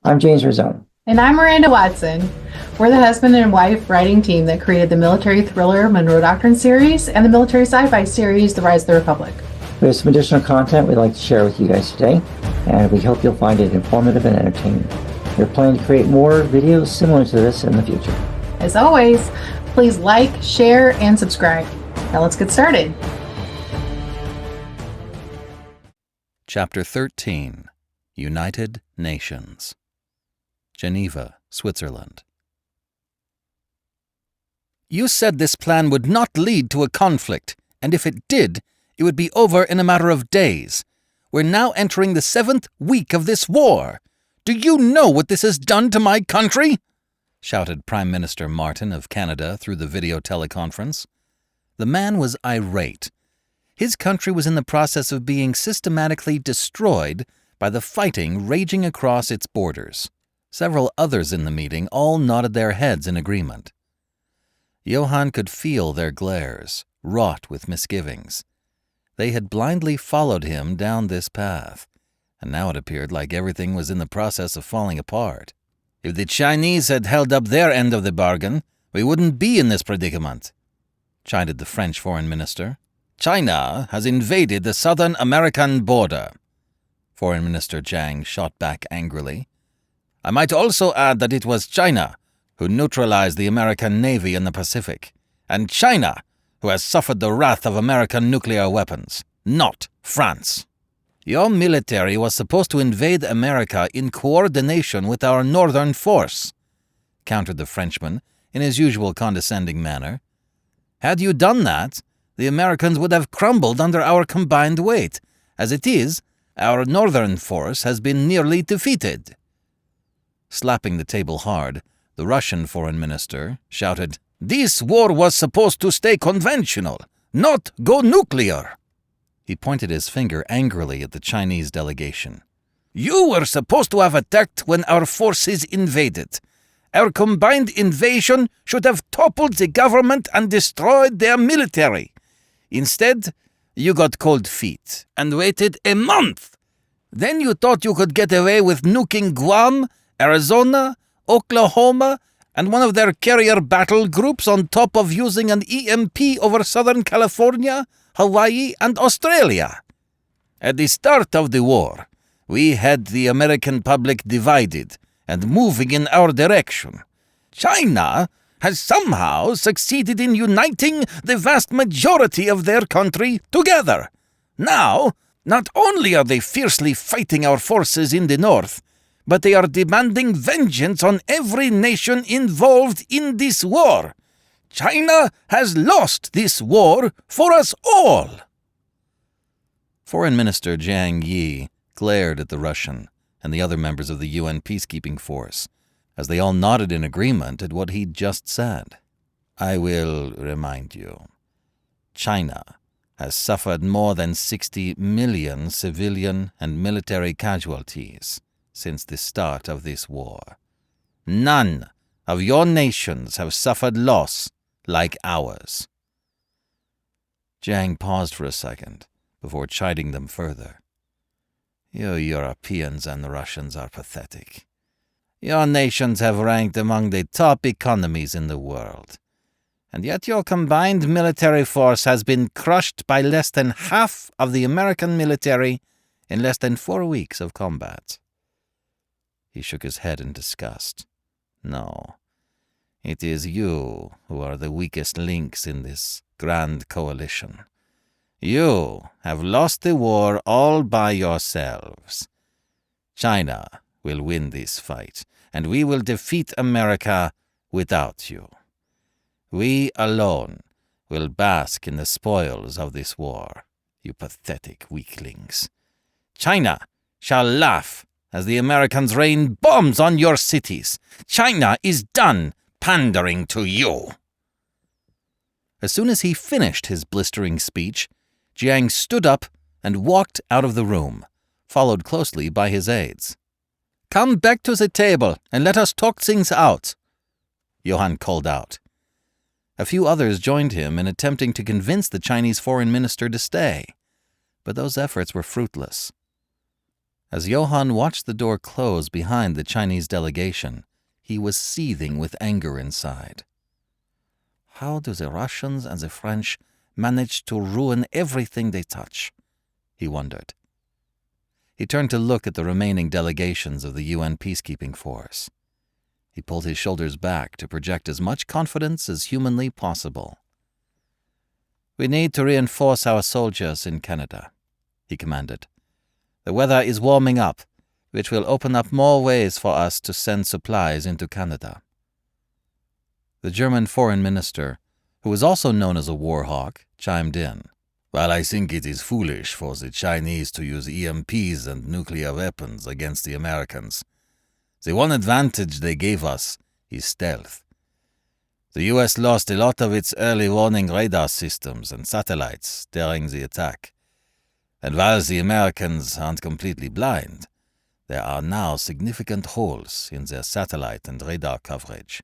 I'm James Rosone. And I'm Miranda Watson. We're the husband and wife writing team that created the military thriller Monroe Doctrine series and the military sci-fi series The Rise of the Republic. We have some additional content we'd like to share with you guys today, and we hope you'll find it informative and entertaining. We're planning to create more videos similar to this in the future. As always, please like, share, and subscribe. Now let's get started. Chapter 13, United Nations. Geneva, Switzerland. You said this plan would not lead to a conflict, and if it did, it would be over in a matter of days. We're now entering the 7th week of this war. Do you know what this has done to my country? Shouted Prime Minister Martin of Canada through the video teleconference. The man was irate. His country was in the process of being systematically destroyed by the fighting raging across its borders. Several others in the meeting all nodded their heads in agreement. Johann could feel their glares, wrought with misgivings. They had blindly followed him down this path, and now it appeared like everything was in the process of falling apart. If the Chinese had held up their end of the bargain, we wouldn't be in this predicament, chided the French foreign minister. China has invaded the southern American border. Foreign Minister Jiang shot back angrily. I might also add that it was China who neutralized the American Navy in the Pacific, and China who has suffered the wrath of American nuclear weapons, not France. Your military was supposed to invade America in coordination with our northern force, countered the Frenchman in his usual condescending manner. Had you done that, the Americans would have crumbled under our combined weight. As it is, our northern force has been nearly defeated. Slapping the table hard, the Russian foreign minister shouted, This war was supposed to stay conventional, not go nuclear. He pointed his finger angrily at the Chinese delegation. You were supposed to have attacked when our forces invaded. Our combined invasion should have toppled the government and destroyed their military. Instead, you got cold feet and waited a month. Then you thought you could get away with nuking Guam, Arizona, Oklahoma, and one of their carrier battle groups on top of using an EMP over Southern California, Hawaii, and Australia. At the start of the war, we had the American public divided and moving in our direction. China has somehow succeeded in uniting the vast majority of their country together. Now, not only are they fiercely fighting our forces in the north, but they are demanding vengeance on every nation involved in this war. China has lost this war for us all. Foreign Minister Jiang Yi glared at the Russian and the other members of the UN peacekeeping force, as they all nodded in agreement at what he'd just said. I will remind you, China has suffered more than 60 million civilian and military casualties since the start of this war. None of your nations have suffered loss like ours. Jiang paused for a second before chiding them further. You Europeans and Russians are pathetic. Your nations have ranked among the top economies in the world, and yet your combined military force has been crushed by less than half of the American military in less than 4 weeks of combat. He shook his head in disgust. No, it is you who are the weakest links in this grand coalition. You have lost the war all by yourselves. China will win this fight, and we will defeat America without you. We alone will bask in the spoils of this war, you pathetic weaklings. China shall laugh as the Americans rain bombs on your cities. China is done pandering to you. As soon as he finished his blistering speech, Jiang stood up and walked out of the room, followed closely by his aides. Come back to the table and let us talk things out, Johann called out. A few others joined him in attempting to convince the Chinese foreign minister to stay, but those efforts were fruitless. As Johann watched the door close behind the Chinese delegation, he was seething with anger inside. How do the Russians and the French manage to ruin everything they touch? He wondered. He turned to look at the remaining delegations of the UN peacekeeping force. He pulled his shoulders back to project as much confidence as humanly possible. "We need to reinforce our soldiers in Canada," he commanded. "The weather is warming up, which will open up more ways for us to send supplies into Canada." The German foreign minister, who was also known as a war hawk, chimed in. "While I think it is foolish for the Chinese to use EMPs and nuclear weapons against the Americans, the one advantage they gave us is stealth. The US lost a lot of its early warning radar systems and satellites during the attack. And while the Americans aren't completely blind, there are now significant holes in their satellite and radar coverage.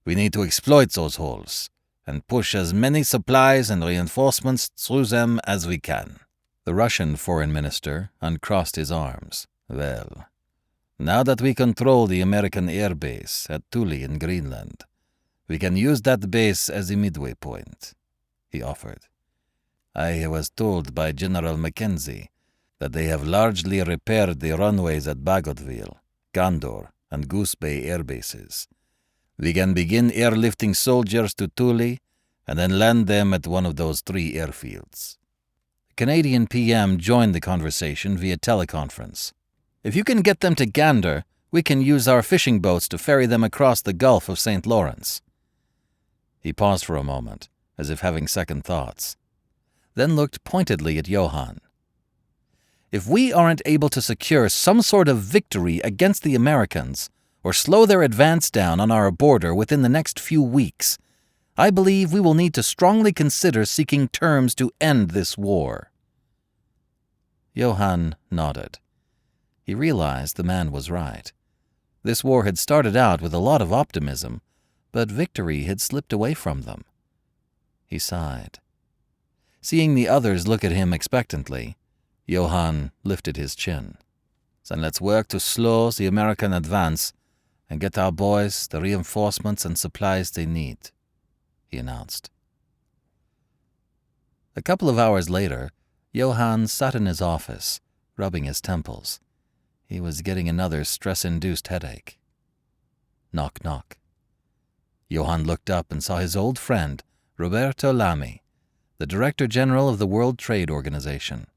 We need to exploit those holes and push as many supplies and reinforcements through them as we can." The Russian foreign minister uncrossed his arms. "Well, now that we control the American air base at Daly in Greenland, we can use that base as a midway point," he offered. "I was told by General Mackenzie that they have largely repaired the runways at Bagotville, Gondor, and Goose Bay air bases. We can begin airlifting soldiers to Daly and then land them at one of those 3 airfields." The Canadian PM joined the conversation via teleconference. "If you can get them to Gander, we can use our fishing boats to ferry them across the Gulf of St. Lawrence." He paused for a moment, as if having second thoughts, then looked pointedly at Johann. "If we aren't able to secure some sort of victory against the Americans, or slow their advance down on our border within the next few weeks, I believe we will need to strongly consider seeking terms to end this war." Johann nodded. He realized the man was right. This war had started out with a lot of optimism, but victory had slipped away from them. He sighed. Seeing the others look at him expectantly, Johann lifted his chin. "Then let's work to slow the American advance and get our boys the reinforcements and supplies they need," he announced. A couple of hours later, Johann sat in his office, rubbing his temples. He was getting another stress-induced headache. Knock, knock. Johann looked up and saw his old friend, Roberto Lamy, the Director General of the World Trade Organization.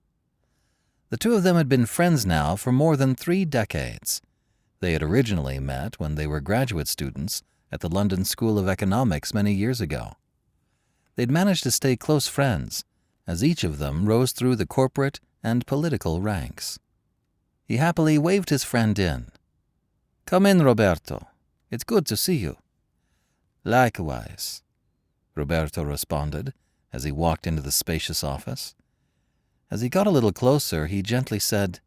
The two of them had been friends now for more than 3 decades. They had originally met when they were graduate students at the London School of Economics many years ago. They'd managed to stay close friends, as each of them rose through the corporate and political ranks. He happily waved his friend in. "Come in, Roberto. It's good to see you." "Likewise," Roberto responded as he walked into the spacious office. As he got a little closer, he gently said,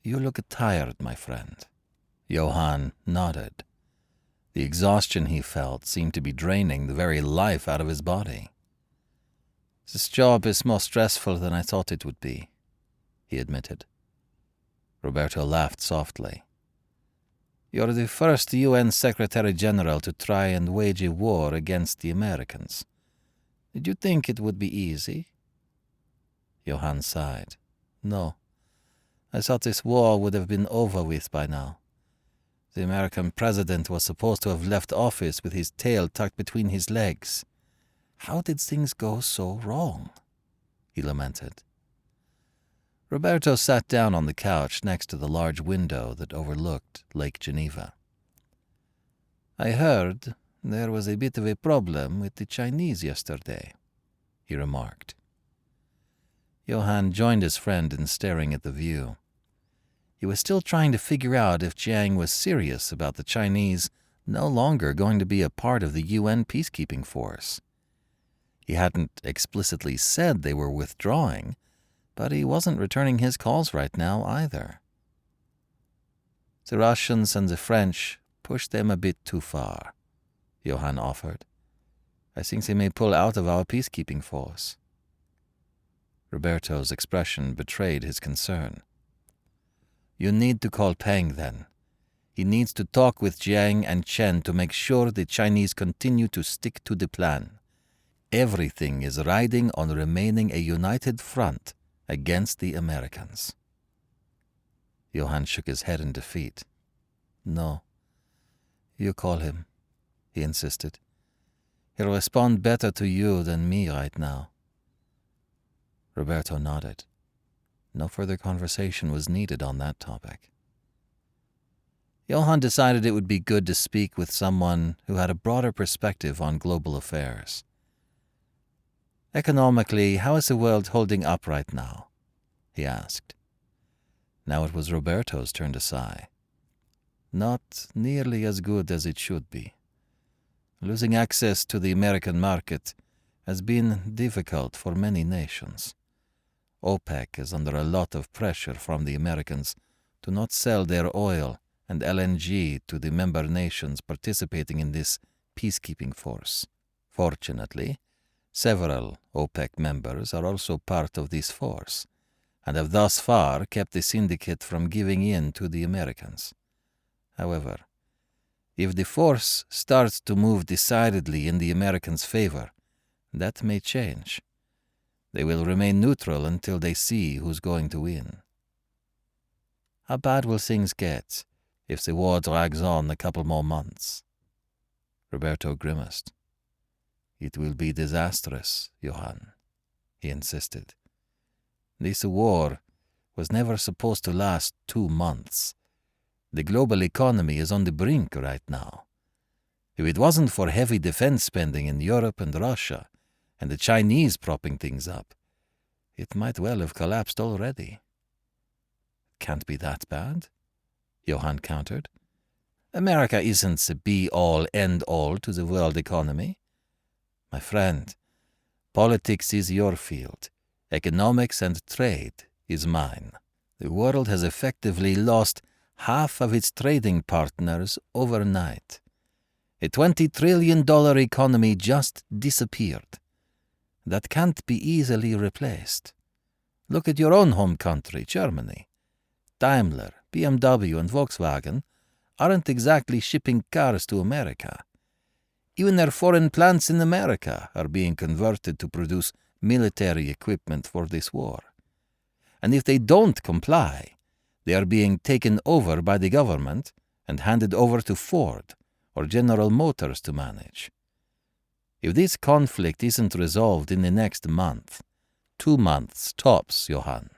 "You look tired, my friend." Johann nodded. The exhaustion he felt seemed to be draining the very life out of his body. "This job is more stressful than I thought it would be," he admitted. Roberto laughed softly. "You're the first UN Secretary General to try and wage a war against the Americans. Did you think it would be easy?" Johann sighed. "No. I thought this war would have been over with by now. The American president was supposed to have left office with his tail tucked between his legs. How did things go so wrong?" he lamented. Roberto sat down on the couch next to the large window that overlooked Lake Geneva. "I heard there was a bit of a problem with the Chinese yesterday," he remarked. Johann joined his friend in staring at the view. He was still trying to figure out if Jiang was serious about the Chinese no longer going to be a part of the UN peacekeeping force. He hadn't explicitly said they were withdrawing, but he wasn't returning his calls right now either. "The Russians and the French pushed them a bit too far," Johann offered. "I think they may pull out of our peacekeeping force." Roberto's expression betrayed his concern. You need to call Peng then. He needs to talk with Jiang and Chen to make sure the Chinese continue to stick to the plan. Everything is riding on remaining a united front against the Americans. Johann shook his head in defeat. No. You call him, he insisted. He'll respond better to you than me right now. Roberto nodded. No further conversation was needed on that topic. Johann decided it would be good to speak with someone who had a broader perspective on global affairs. Economically, how is the world holding up right now? He asked. Now it was Roberto's turn to sigh. Not nearly as good as it should be. Losing access to the American market has been difficult for many nations. OPEC is under a lot of pressure from the Americans to not sell their oil and LNG to the member nations participating in this peacekeeping force. Fortunately, several OPEC members are also part of this force and have thus far kept the syndicate from giving in to the Americans. However, if the force starts to move decidedly in the Americans' favor, that may change. They will remain neutral until they see who's going to win. How bad will things get if the war drags on a couple more months? Roberto grimaced. It will be disastrous, Johann, he insisted. This war was never supposed to last 2 months. The global economy is on the brink right now. If it wasn't for heavy defense spending in Europe and Russia, and the Chinese propping things up, it might well have collapsed already. Can't be that bad, Johann countered. America isn't the be-all, end-all to the world economy. My friend, politics is your field. Economics and trade is mine. The world has effectively lost half of its trading partners overnight. A $20 trillion economy just disappeared. That can't be easily replaced. Look at your own home country, Germany. Daimler, BMW, and Volkswagen aren't exactly shipping cars to America. Even their foreign plants in America are being converted to produce military equipment for this war. And if they don't comply, they are being taken over by the government and handed over to Ford or General Motors to manage. If this conflict isn't resolved in the next month, 2 months tops, Johann,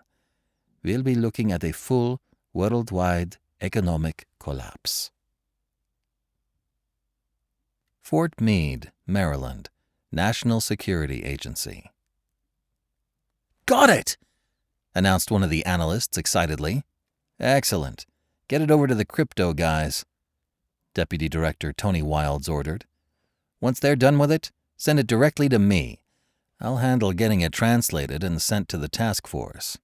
we'll be looking at a full worldwide economic collapse. Fort Meade, Maryland, National Security Agency. Got it! Announced one of the analysts excitedly. Excellent. Get it over to the crypto guys, Deputy Director Tony Wilds ordered. Once they're done with it, send it directly to me. I'll handle getting it translated and sent to the task force.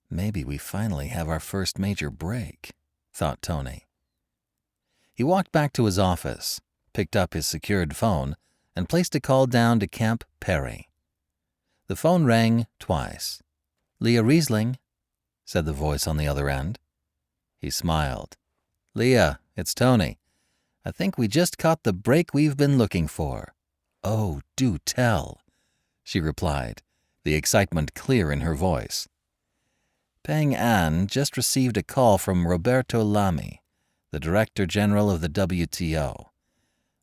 Maybe we finally have our first major break, thought Tony. He walked back to his office, picked up his secured phone, and placed a call down to Camp Perry. The phone rang twice. Leah Riesling, said the voice on the other end. He smiled. Leah, it's Tony. I think we just caught the break we've been looking for. Oh, do tell, she replied, the excitement clear in her voice. Peng An just received a call from Roberto Lamy, the Director General of the WTO.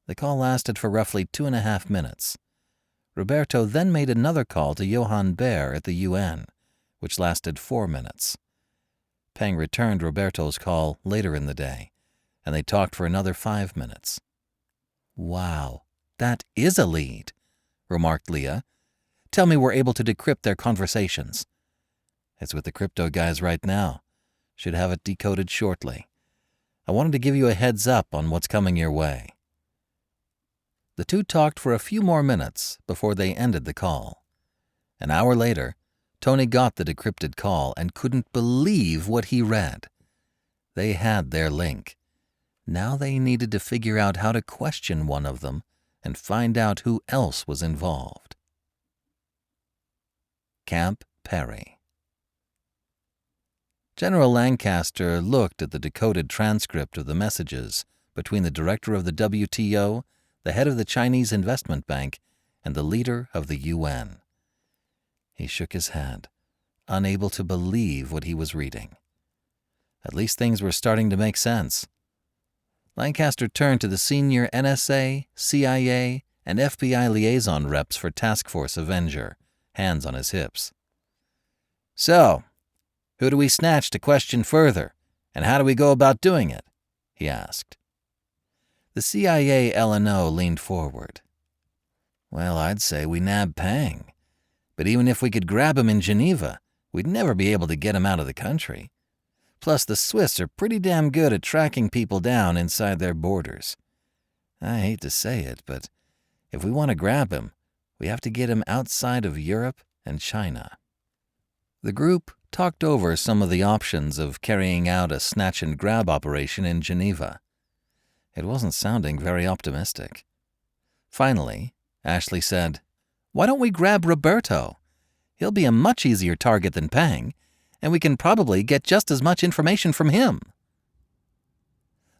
The call lasted for roughly 2.5 minutes. Roberto then made another call to Johann Baer at the UN, which lasted 4 minutes. Peng returned Roberto's call later in the day, and they talked for another 5 minutes. Wow, that is a lead, remarked Leah. Tell me we're able to decrypt their conversations. It's with the crypto guys right now. Should have it decoded shortly. I wanted to give you a heads up on what's coming your way. The two talked for a few more minutes before they ended the call. An hour later, Tony got the decrypted call and couldn't believe what he read. They had their link. Now they needed to figure out how to question one of them and find out who else was involved. Camp Perry. General Lancaster looked at the decoded transcript of the messages between the director of the WTO, the head of the Chinese Investment Bank, and the leader of the UN. He shook his head, unable to believe what he was reading. At least things were starting to make sense. Lancaster turned to the senior NSA, CIA, and FBI liaison reps for Task Force Avenger, hands on his hips. "So, who do we snatch to question further, and how do we go about doing it?" he asked. The CIA L&O leaned forward. "Well, I'd say we nab Pang. But even if we could grab him in Geneva, we'd never be able to get him out of the country. Plus, the Swiss are pretty damn good at tracking people down inside their borders. I hate to say it, but if we want to grab him, we have to get him outside of Europe and China." The group talked over some of the options of carrying out a snatch-and-grab operation in Geneva. It wasn't sounding very optimistic. Finally, Ashley said, "Why don't we grab Roberto? He'll be a much easier target than Pang, and we can probably get just as much information from him."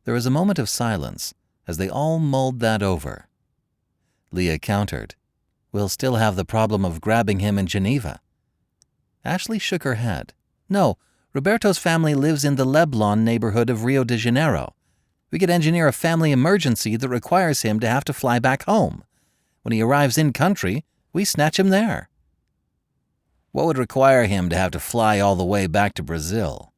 There was a moment of silence as they all mulled that over. Leah countered, "We'll still have the problem of grabbing him in Geneva." Ashley shook her head. "No, Roberto's family lives in the Leblon neighborhood of Rio de Janeiro. We could engineer a family emergency that requires him to have to fly back home. When he arrives in country, we snatch him there." "What would require him to have to fly all the way back to Brazil?"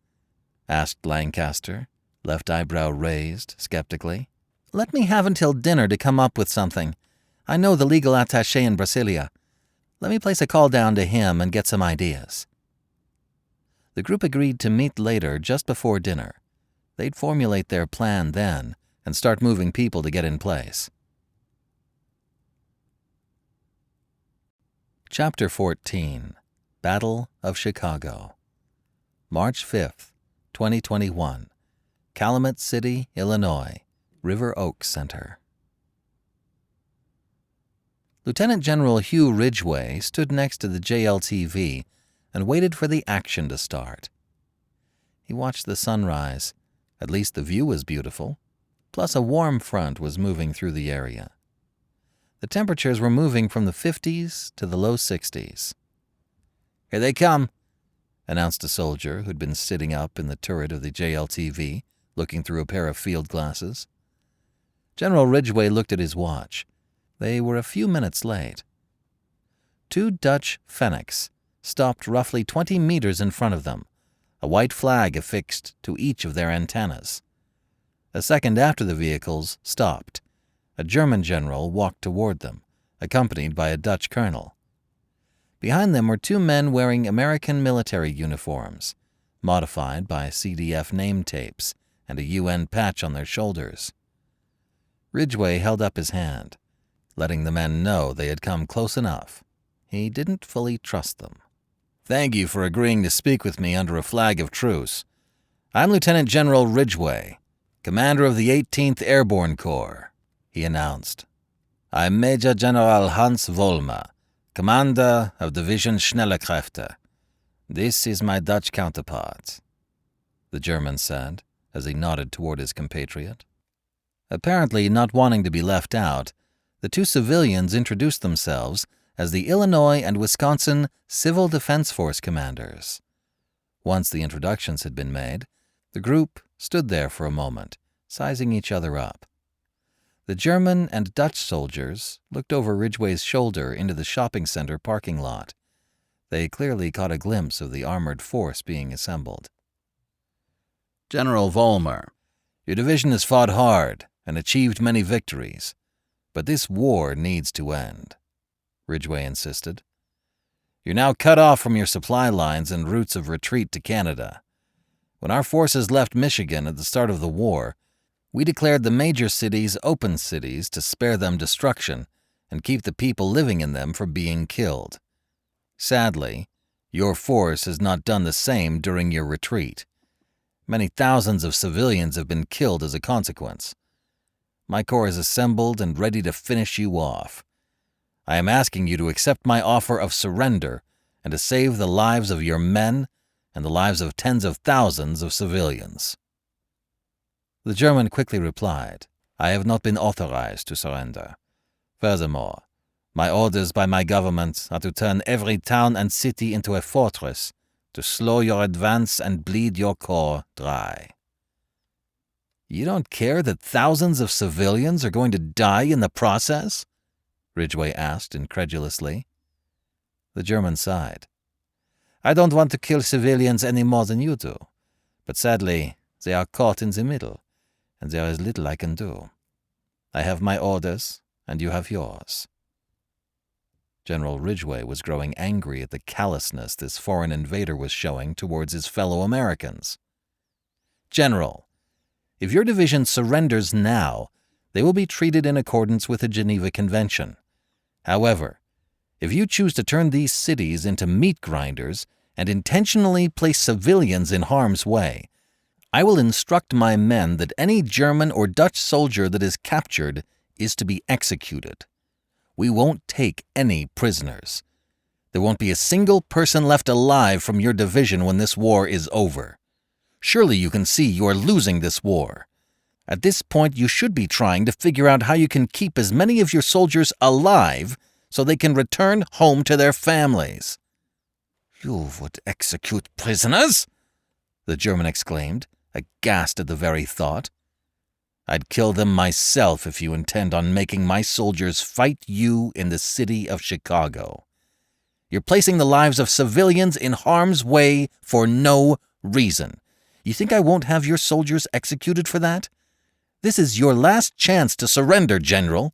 asked Lancaster, left eyebrow raised skeptically. "Let me have until dinner to come up with something. I know the legal attaché in Brasilia. Let me place a call down to him and get some ideas." The group agreed to meet later just before dinner. They'd formulate their plan then and start moving people to get in place. Chapter 14. Battle of Chicago. March 5th, 2021. Calumet City, Illinois. River Oaks Center. Lieutenant General Hugh Ridgway stood next to the JLTV and waited for the action to start. He watched the sunrise. At least the view was beautiful. Plus a warm front was moving through the area. The temperatures were moving from the 50s to the low 60s. "Here they come," announced a soldier who'd been sitting up in the turret of the JLTV, looking through a pair of field glasses. General Ridgway looked at his watch. They were a few minutes late. Two Dutch Fennecs stopped roughly 20 meters in front of them, a white flag affixed to each of their antennas. A second after the vehicles stopped, a German general walked toward them, accompanied by a Dutch colonel. Behind them were two men wearing American military uniforms, modified by CDF name tapes and a UN patch on their shoulders. Ridgway held up his hand, letting the men know they had come close enough. He didn't fully trust them. "Thank you for agreeing to speak with me under a flag of truce. I'm Lieutenant General Ridgway, commander of the 18th Airborne Corps," he announced. "I'm Major General Hans Vollmer, commander of Division Schnellekräfte. This is my Dutch counterpart," the German said as he nodded toward his compatriot. Apparently not wanting to be left out, the two civilians introduced themselves as the Illinois and Wisconsin Civil Defense Force commanders. Once the introductions had been made, the group stood there for a moment, sizing each other up. The German and Dutch soldiers looked over Ridgway's shoulder into the shopping center parking lot. They clearly caught a glimpse of the armored force being assembled. "General Vollmer, your division has fought hard and achieved many victories, but this war needs to end," Ridgway insisted. "You're now cut off from your supply lines and routes of retreat to Canada. When our forces left Michigan at the start of the war, we declared the major cities open cities to spare them destruction and keep the people living in them from being killed. Sadly, your force has not done the same during your retreat. Many thousands of civilians have been killed as a consequence. My corps is assembled and ready to finish you off. I am asking you to accept my offer of surrender and to save the lives of your men and the lives of tens of thousands of civilians. The German quickly replied, I have not been authorized to surrender. Furthermore, my orders by my government are to turn every town and city into a fortress, to slow your advance and bleed your core dry. You don't care that thousands of civilians are going to die in the process? Ridgway asked incredulously. The German sighed. I don't want to kill civilians any more than you do, but sadly, they are caught in the middle, and there is little I can do. I have my orders, and you have yours. General Ridgway was growing angry at the callousness this foreign invader was showing towards his fellow Americans. General, if your division surrenders now, they will be treated in accordance with the Geneva Convention. However, if you choose to turn these cities into meat grinders and intentionally place civilians in harm's way, I will instruct my men that any German or Dutch soldier that is captured is to be executed. We won't take any prisoners. There won't be a single person left alive from your division when this war is over. Surely you can see you are losing this war. At this point, you should be trying to figure out how you can keep as many of your soldiers alive so they can return home to their families. You would execute prisoners? The German exclaimed, aghast at the very thought. I'd kill them myself if you intend on making my soldiers fight you in the city of Chicago. You're placing the lives of civilians in harm's way for no reason. You think I won't have your soldiers executed for that? This is your last chance to surrender, General.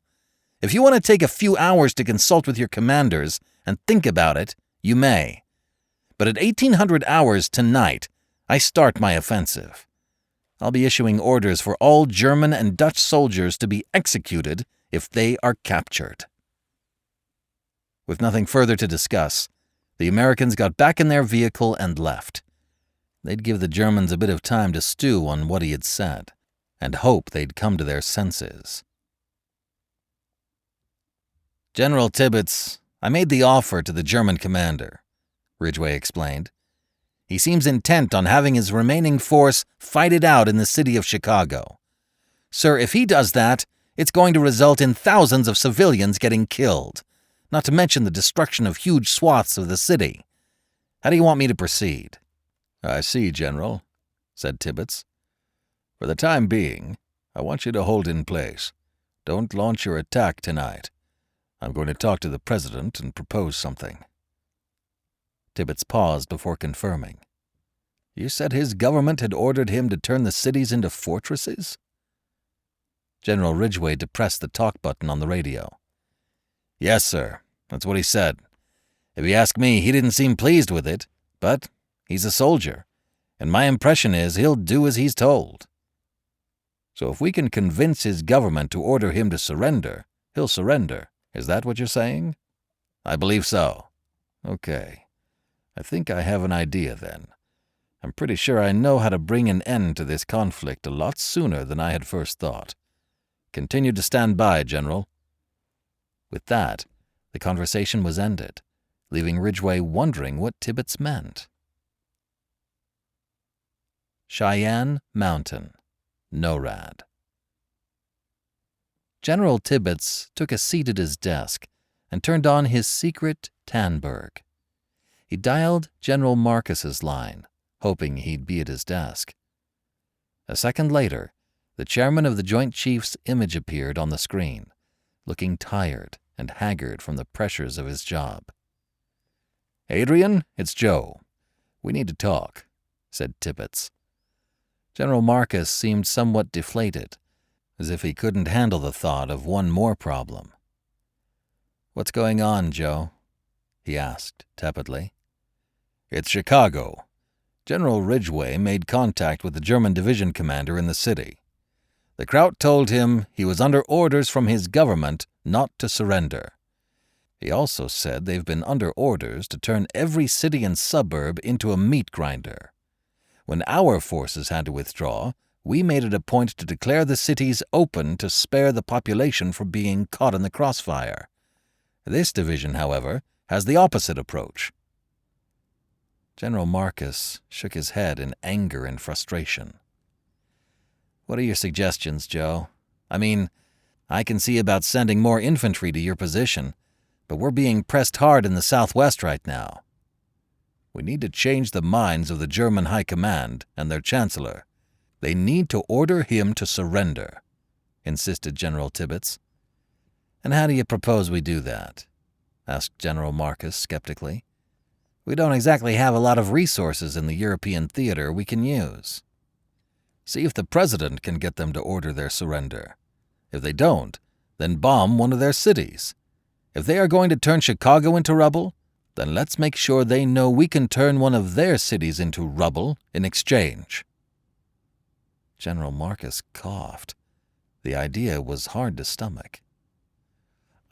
If you want to take a few hours to consult with your commanders and think about it, you may. But at 1800 hours tonight, I start my offensive. I'll be issuing orders for all German and Dutch soldiers to be executed if they are captured. With nothing further to discuss, the Americans got back in their vehicle and left. They'd give the Germans a bit of time to stew on what he had said, and hope they'd come to their senses. General Tibbets, I made the offer to the German commander, Ridgway explained. He seems intent on having his remaining force fight it out in the city of Chicago. Sir, if he does that, it's going to result in thousands of civilians getting killed, not to mention the destruction of huge swaths of the city. How do you want me to proceed? I see, General, said Tibbets. For the time being, I want you to hold in place. Don't launch your attack tonight. I'm going to talk to the President and propose something. Tibbets paused before confirming. You said his government had ordered him to turn the cities into fortresses? General Ridgway depressed the talk button on the radio. Yes, sir. That's what he said. If you ask me, he didn't seem pleased with it, but he's a soldier, and my impression is he'll do as he's told. So if we can convince his government to order him to surrender, he'll surrender. Is that what you're saying? I believe so. Okay. I think I have an idea then. I'm pretty sure I know how to bring an end to this conflict a lot sooner than I had first thought. Continue to stand by, General. With that, the conversation was ended, leaving Ridgway wondering what Tibbets meant. Cheyenne Mountain, NORAD. General Tibbets took a seat at his desk and turned on his secret Tannberg. He dialed General Marcus's line, hoping he'd be at his desk. A second later, the chairman of the Joint Chiefs' image appeared on the screen, looking tired and haggard from the pressures of his job. Adrian, it's Joe. We need to talk, said Tibbets. General Marcus seemed somewhat deflated, as if he couldn't handle the thought of one more problem. What's going on, Joe? He asked tepidly. It's Chicago. General Ridgway made contact with the German division commander in the city. The Kraut told him he was under orders from his government not to surrender. He also said they've been under orders to turn every city and suburb into a meat grinder. When our forces had to withdraw, we made it a point to declare the cities open to spare the population from being caught in the crossfire. This division, however, has the opposite approach. General Marcus shook his head in anger and frustration. "What are your suggestions, Joe? I mean, I can see about sending more infantry to your position, but we're being pressed hard in the southwest right now. We need to change the minds of the German High Command and their Chancellor. They need to order him to surrender," insisted General Tibbets. "And how do you propose we do that?" asked General Marcus skeptically. "We don't exactly have a lot of resources in the European theater we can use." "See if the President can get them to order their surrender. If they don't, then bomb one of their cities. If they are going to turn Chicago into rubble, then let's make sure they know we can turn one of their cities into rubble in exchange." General Marcus coughed. The idea was hard to stomach.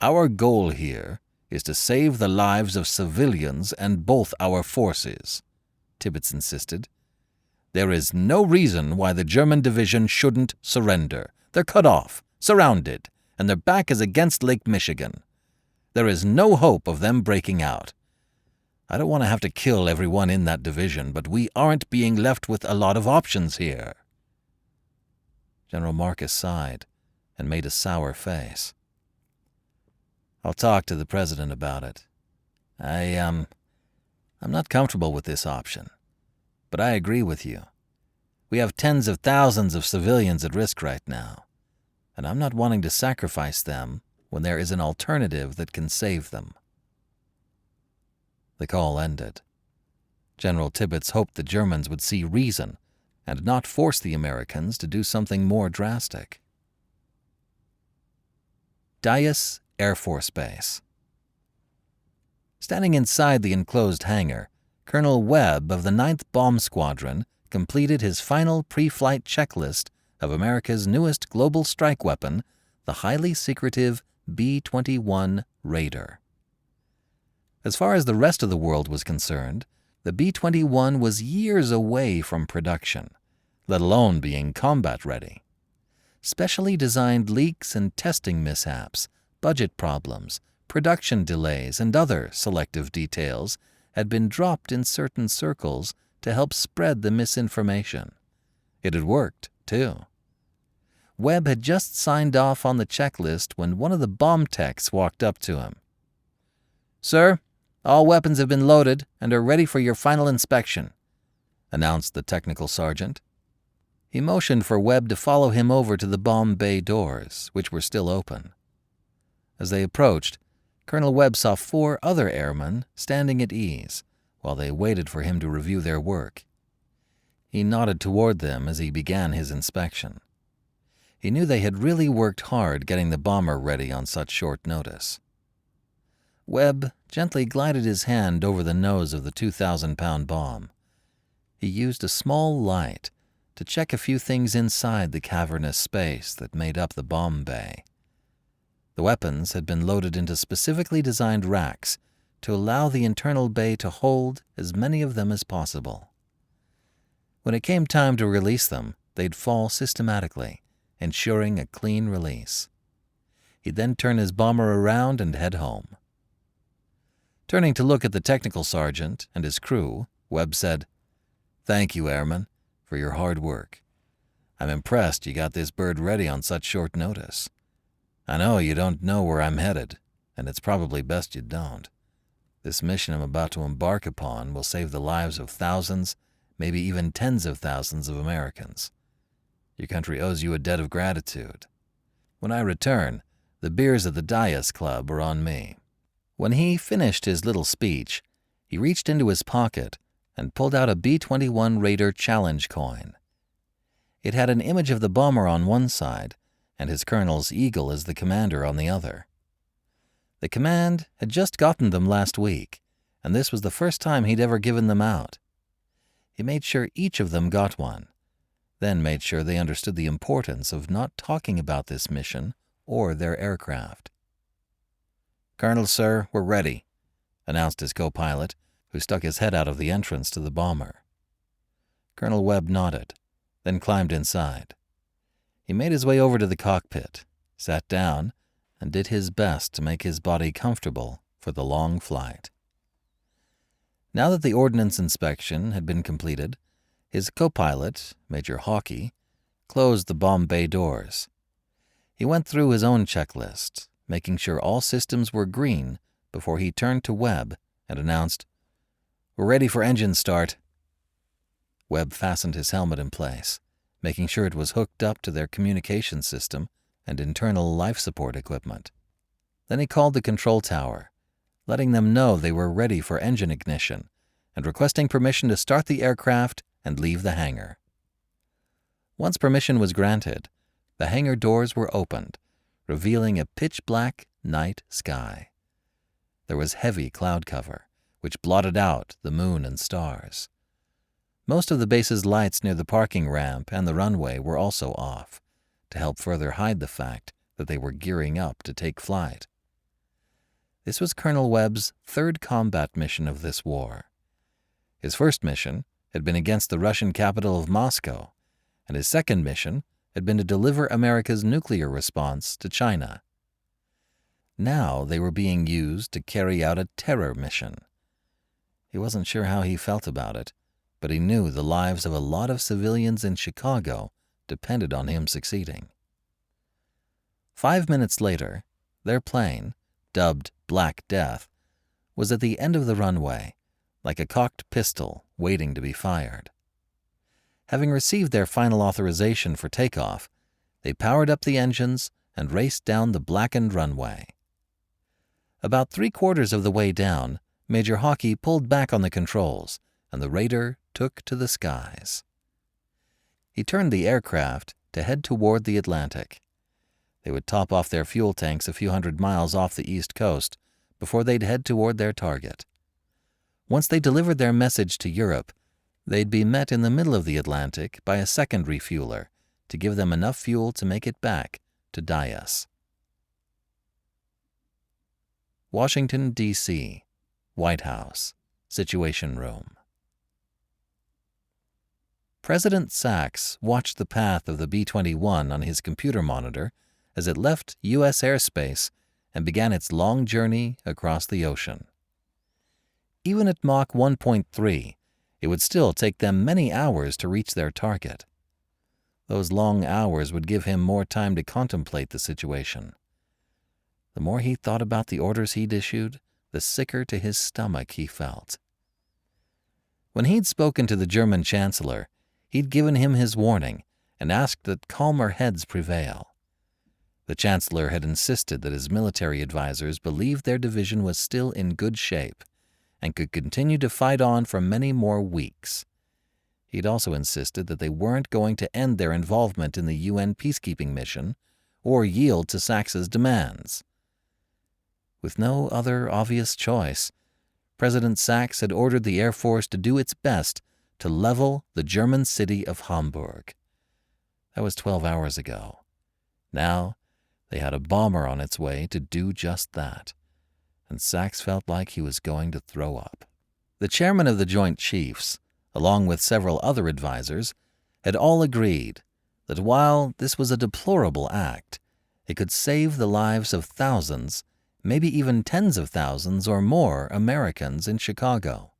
"Our goal here is to save the lives of civilians and both our forces," Tibbets insisted. "There is no reason why the German division shouldn't surrender. They're cut off, surrounded, and their back is against Lake Michigan. There is no hope of them breaking out. I don't want to have to kill everyone in that division, but we aren't being left with a lot of options here." General Marcus sighed and made a sour face. "I'll talk to the President about it. I'm not comfortable with this option, but I agree with you. We have tens of thousands of civilians at risk right now, and I'm not wanting to sacrifice them when there is an alternative that can save them." The call ended. General Tibbets hoped the Germans would see reason and not force the Americans to do something more drastic. Dyess Air Force Base. Standing inside the enclosed hangar, Colonel Webb of the 9th Bomb Squadron completed his final pre-flight checklist of America's newest global strike weapon, the highly secretive B-21 Raider. As far as the rest of the world was concerned, the B-21 was years away from production, let alone being combat-ready. Specially designed leaks and testing mishaps, budget problems, production delays, and other selective details had been dropped in certain circles to help spread the misinformation. It had worked, too. Webb had just signed off on the checklist when one of the bomb techs walked up to him. "Sir, all weapons have been loaded and are ready for your final inspection," announced the technical sergeant. He motioned for Webb to follow him over to the bomb bay doors, which were still open. As they approached, Colonel Webb saw 4 other airmen standing at ease while they waited for him to review their work. He nodded toward them as he began his inspection. He knew they had really worked hard getting the bomber ready on such short notice. Webb gently glided his hand over the nose of the 2,000-pound bomb. He used a small light to check a few things inside the cavernous space that made up the bomb bay. The weapons had been loaded into specifically designed racks to allow the internal bay to hold as many of them as possible. When it came time to release them, they'd fall systematically, ensuring a clean release. He'd then turn his bomber around and head home. Turning to look at the technical sergeant and his crew, Webb said, "Thank you, Airman, for your hard work. I'm impressed you got this bird ready on such short notice. I know you don't know where I'm headed, and it's probably best you don't. This mission I'm about to embark upon will save the lives of thousands, maybe even tens of thousands of Americans. Your country owes you a debt of gratitude. When I return, the beers at the Dyess Club are on me." When he finished his little speech, he reached into his pocket and pulled out a B-21 Raider challenge coin. It had an image of the bomber on one side and his colonel's eagle as the commander on the other. The command had just gotten them last week, and this was the first time he'd ever given them out. He made sure each of them got one, then made sure they understood the importance of not talking about this mission or their aircraft. "Colonel, sir, we're ready," announced his co-pilot, who stuck his head out of the entrance to the bomber. Colonel Webb nodded, then climbed inside. He made his way over to the cockpit, sat down, and did his best to make his body comfortable for the long flight. Now that the ordnance inspection had been completed, his co-pilot, Major Hawkey, closed the bomb bay doors. He went through his own checklist, making sure all systems were green before he turned to Webb and announced, "We're ready for engine start." Webb fastened his helmet in place, making sure it was hooked up to their communication system and internal life support equipment. Then he called the control tower, letting them know they were ready for engine ignition and requesting permission to start the aircraft and leave the hangar. Once permission was granted, the hangar doors were opened, revealing a pitch-black night sky. There was heavy cloud cover, which blotted out the moon and stars. Most of the base's lights near the parking ramp and the runway were also off, to help further hide the fact that they were gearing up to take flight. This was Colonel Webb's third combat mission of this war. His first mission had been against the Russian capital of Moscow, and his second mission had been to deliver America's nuclear response to China. Now they were being used to carry out a terror mission. He wasn't sure how he felt about it, but he knew the lives of a lot of civilians in Chicago depended on him succeeding. 5 minutes later, their plane, dubbed Black Death, was at the end of the runway, like a cocked pistol waiting to be fired. Having received their final authorization for takeoff, they powered up the engines and raced down the blackened runway. About 3/4 of the way down, Major Hawkey pulled back on the controls, and the Raider took to the skies. He turned the aircraft to head toward the Atlantic. They would top off their fuel tanks a few hundred miles off the east coast before they'd head toward their target. Once they delivered their message to Europe, they'd be met in the middle of the Atlantic by a second refueler to give them enough fuel to make it back to Dias. Washington, D.C., White House, Situation Room. President Sachs watched the path of the B-21 on his computer monitor as it left U.S. airspace and began its long journey across the ocean. Even at Mach 1.3, it would still take them many hours to reach their target. Those long hours would give him more time to contemplate the situation. The more he thought about the orders he'd issued, the sicker to his stomach he felt. When he'd spoken to the German Chancellor, he'd given him his warning and asked that calmer heads prevail. The Chancellor had insisted that his military advisors believed their division was still in good shape and could continue to fight on for many more weeks. He'd also insisted that they weren't going to end their involvement in the UN peacekeeping mission or yield to Sachs's demands. With no other obvious choice, President Sachs had ordered the Air Force to do its best to level the German city of Hamburg. That was 12 hours ago. Now, they had a bomber on its way to do just that, and Sachs felt like he was going to throw up. The chairman of the Joint Chiefs, along with several other advisors, had all agreed that while this was a deplorable act, it could save the lives of thousands, maybe even tens of thousands or more Americans in Chicago.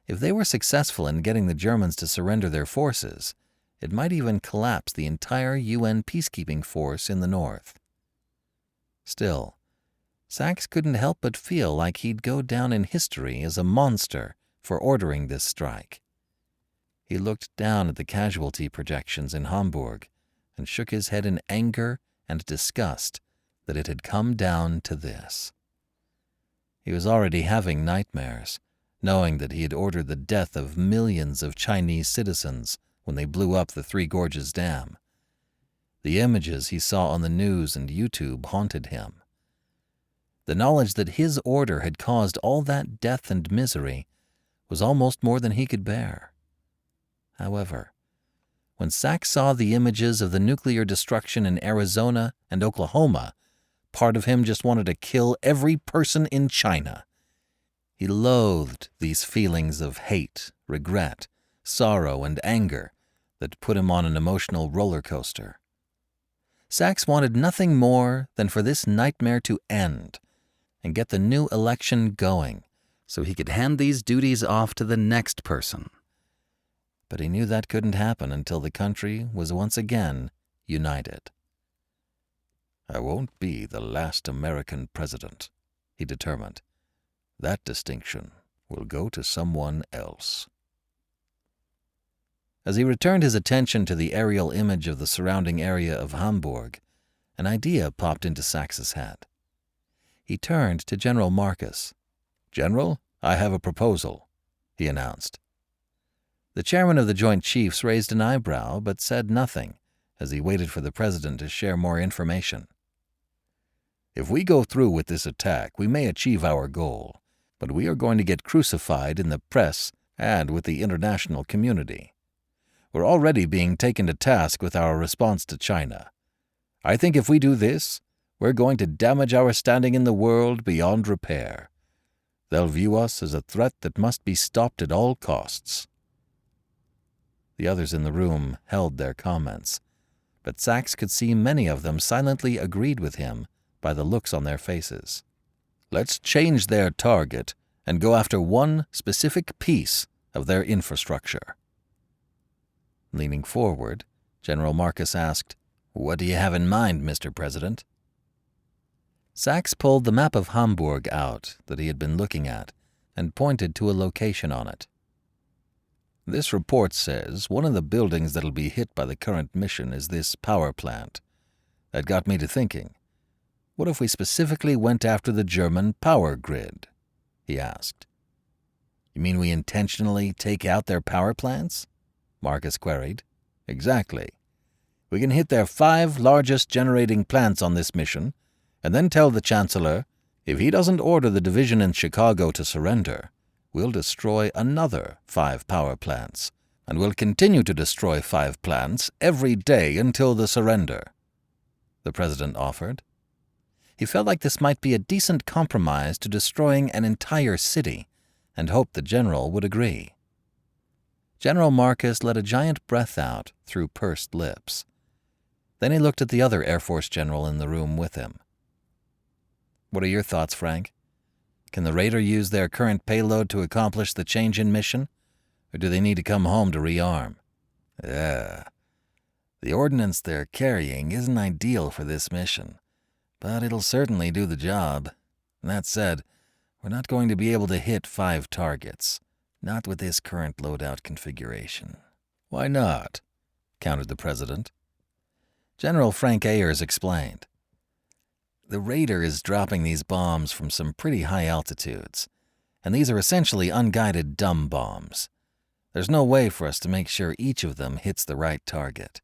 If they were successful in getting the Germans to surrender their forces, it might even collapse the entire UN peacekeeping force in the north. Still, Sachs couldn't help but feel like he'd go down in history as a monster for ordering this strike. He looked down at the casualty projections in Hamburg and shook his head in anger and disgust that it had come down to this. He was already having nightmares, knowing that he had ordered the death of millions of Chinese citizens when they blew up the Three Gorges Dam. The images he saw on the news and YouTube haunted him. The knowledge that his order had caused all that death and misery was almost more than he could bear. However, when Sachs saw the images of the nuclear destruction in Arizona and Oklahoma, part of him just wanted to kill every person in China. He loathed these feelings of hate, regret, sorrow, and anger that put him on an emotional roller coaster. Sachs wanted nothing more than for this nightmare to end and get the new election going so he could hand these duties off to the next person. But he knew that couldn't happen until the country was once again united. "I won't be the last American president," he determined. "That distinction will go to someone else." As he returned his attention to the aerial image of the surrounding area of Hamburg, an idea popped into Sax's head. He turned to General Marcus. "General, I have a proposal," he announced. The chairman of the Joint Chiefs raised an eyebrow but said nothing as he waited for the president to share more information. "If we go through with this attack, we may achieve our goal, but we are going to get crucified in the press and with the international community. We're already being taken to task with our response to China. I think if we do this, we're going to damage our standing in the world beyond repair. They'll view us as a threat that must be stopped at all costs." The others in the room held their comments, but Sax could see many of them silently agreed with him by the looks on their faces. "Let's change their target and go after one specific piece of their infrastructure." Leaning forward, General Marcus asked, "What do you have in mind, Mr. President?" Sax pulled the map of Hamburg out that he had been looking at and pointed to a location on it. "This report says one of the buildings that'll be hit by the current mission is this power plant. That got me to thinking, what if we specifically went after the German power grid?" he asked. "You mean we intentionally take out their power plants?" Marcus queried. "Exactly. We can hit their 5 largest generating plants on this mission, and then tell the Chancellor, if he doesn't order the division in Chicago to surrender, we'll destroy another 5 power plants, and we'll continue to destroy 5 plants every day until the surrender," the president offered. He felt like this might be a decent compromise to destroying an entire city, and hoped the general would agree. General Marcus let a giant breath out through pursed lips. Then he looked at the other Air Force general in the room with him. "What are your thoughts, Frank? Can the Raider use their current payload to accomplish the change in mission, or do they need to come home to rearm?" "The ordnance they're carrying isn't ideal for this mission, but it'll certainly do the job. That said, we're not going to be able to hit 5 targets. Not with this current loadout configuration." "Why not?" countered the president. General Frank Ayers explained. "The Raider is dropping these bombs from some pretty high altitudes, and these are essentially unguided dumb bombs. There's no way for us to make sure each of them hits the right target.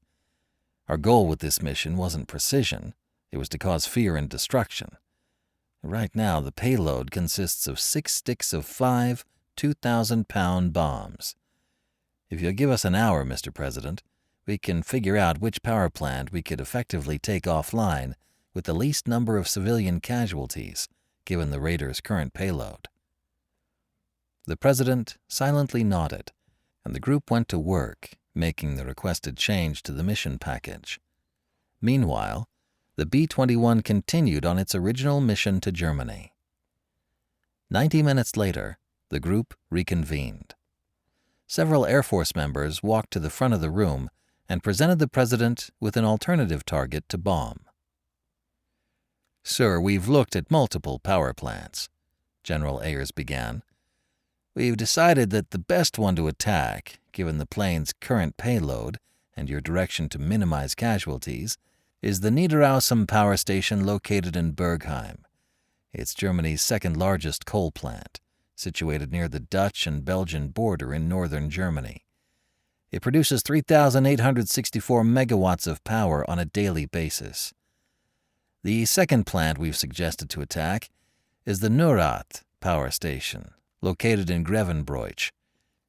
Our goal with this mission wasn't precision, it was to cause fear and destruction. Right now, the payload consists of 6 sticks of 5 2,000-pound bombs. If you'll give us an hour, Mr. President, we can figure out which power plant we could effectively take offline with the least number of civilian casualties, given the Raider's current payload." The president silently nodded, and the group went to work, making the requested change to the mission package. Meanwhile, the B-21 continued on its original mission to Germany. 90 minutes later, the group reconvened. Several Air Force members walked to the front of the room and presented the president with an alternative target to bomb. "Sir, we've looked at multiple power plants," General Ayers began. "We've decided that the best one to attack, given the plane's current payload and your direction to minimize casualties, is the Niederaussem power station located in Bergheim. It's Germany's second largest coal plant, situated near the Dutch and Belgian border in northern Germany. It produces 3,864 megawatts of power on a daily basis. The second plant we've suggested to attack is the Neurath power station, located in Grevenbroich.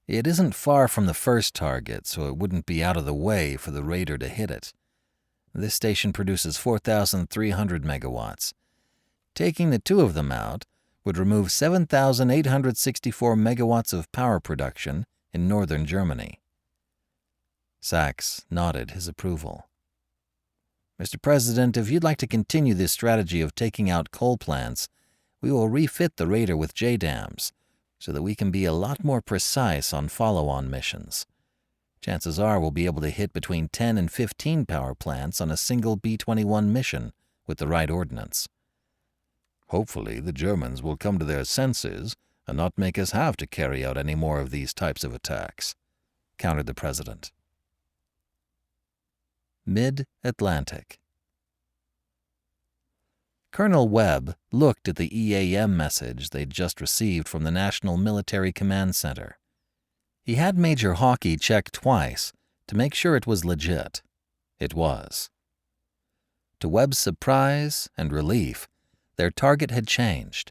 It isn't far from the first target, so it wouldn't be out of the way for the Raider to hit it. This station produces 4,300 megawatts. Taking the 2 of them out would remove 7,864 megawatts of power production in northern Germany." Sax nodded his approval. "Mr. President, if you'd like to continue this strategy of taking out coal plants, we will refit the Raider with JDAMs, so that we can be a lot more precise on follow-on missions. Chances are we'll be able to hit between 10 and 15 power plants on a single B-21 mission with the right ordnance. Hopefully the Germans will come to their senses and not make us have to carry out any more of these types of attacks, countered the president. Mid-Atlantic. Colonel Webb looked at the EAM message they'd just received from the National Military Command Center. He had Major Hawkey check twice to make sure it was legit. It was. To Webb's surprise and relief, their target had changed.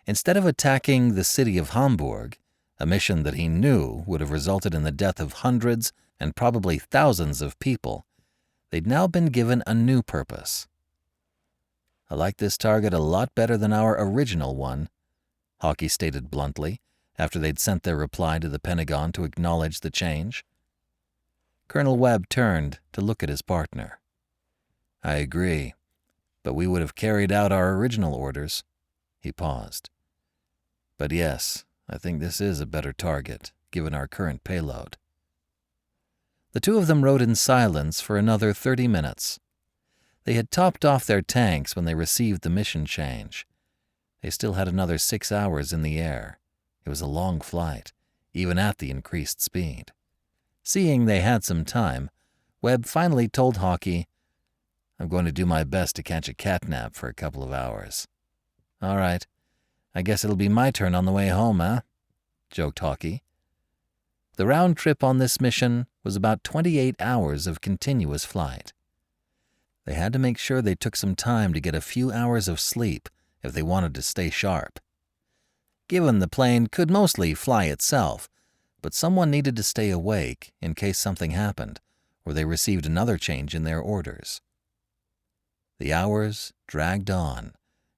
Instead of attacking the city of Hamburg, a mission that he knew would have resulted in the death of hundreds and probably thousands of people, they'd now been given a new purpose. "I like this target a lot better than our original one," Hawkey stated bluntly after they'd sent their reply to the Pentagon to acknowledge the change. Colonel Webb turned to look at his partner. "I agree, but we would have carried out our original orders." He paused. "But yes, I think this is a better target, given our current payload." The two of them rode in silence for another 30 minutes. They had topped off their tanks when they received the mission change. They still had another 6 hours in the air. It was a long flight, even at the increased speed. Seeing they had some time, Webb finally told Hawkey, "I'm going to do my best to catch a catnap for a couple of hours." "All right. I guess it'll be my turn on the way home, eh?" joked Hawkey. The round trip on this mission was about 28 hours of continuous flight. They had to make sure they took some time to get a few hours of sleep if they wanted to stay sharp. Given the plane could mostly fly itself, but someone needed to stay awake in case something happened or they received another change in their orders. The hours dragged on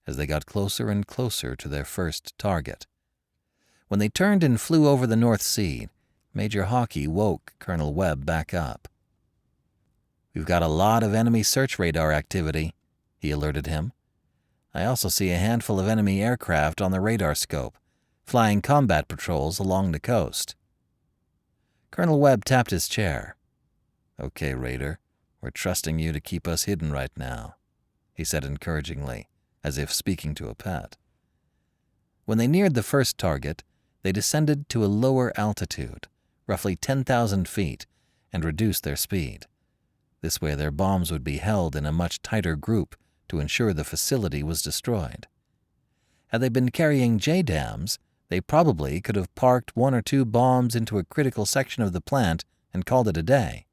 as they got closer and closer to their first target. When they turned and flew over the North Sea, Major Hawkey woke Colonel Webb back up. "We've got a lot of enemy search radar activity," he alerted him. "I also see a handful of enemy aircraft on the radar scope, flying combat patrols along the coast." Colonel Webb tapped his chair. "Okay, Raider, we're trusting you to keep us hidden right now," he said encouragingly, as if speaking to a pet. When they neared the first target, they descended to a lower altitude, roughly 10,000 feet, and reduced their speed. This way their bombs would be held in a much tighter group to ensure the facility was destroyed. Had they been carrying JDAMs, they probably could have parked 1 or 2 bombs into a critical section of the plant and called it a day.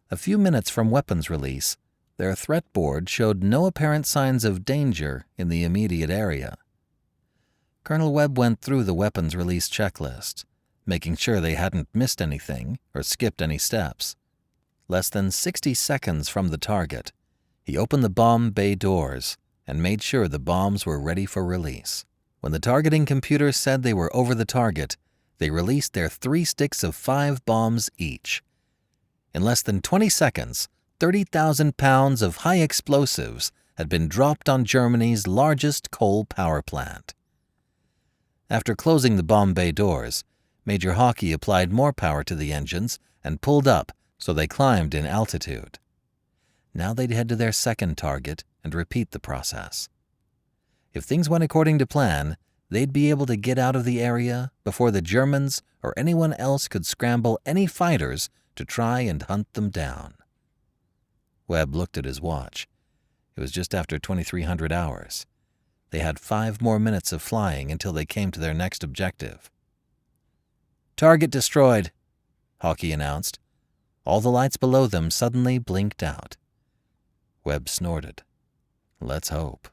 A few minutes from weapons release, their threat board showed no apparent signs of danger in the immediate area. Colonel Webb went through the weapons release checklist, making sure they hadn't missed anything or skipped any steps. Less than 60 seconds from the target, he opened the bomb bay doors and made sure the bombs were ready for release. When the targeting computer said they were over the target, they released their 3 sticks of 5 bombs each. In less than 20 seconds, 30,000 pounds of high explosives had been dropped on Germany's largest coal power plant. After closing the bomb bay doors, Major Hawkey applied more power to the engines and pulled up so they climbed in altitude. Now they'd head to their second target and repeat the process. If things went according to plan, they'd be able to get out of the area before the Germans or anyone else could scramble any fighters to try and hunt them down. Webb looked at his watch. It was just after 2300 hours. They had 5 more minutes of flying until they came to their next objective. "Target destroyed," Hawkey announced. All the lights below them suddenly blinked out. Webb snorted. "Let's hope."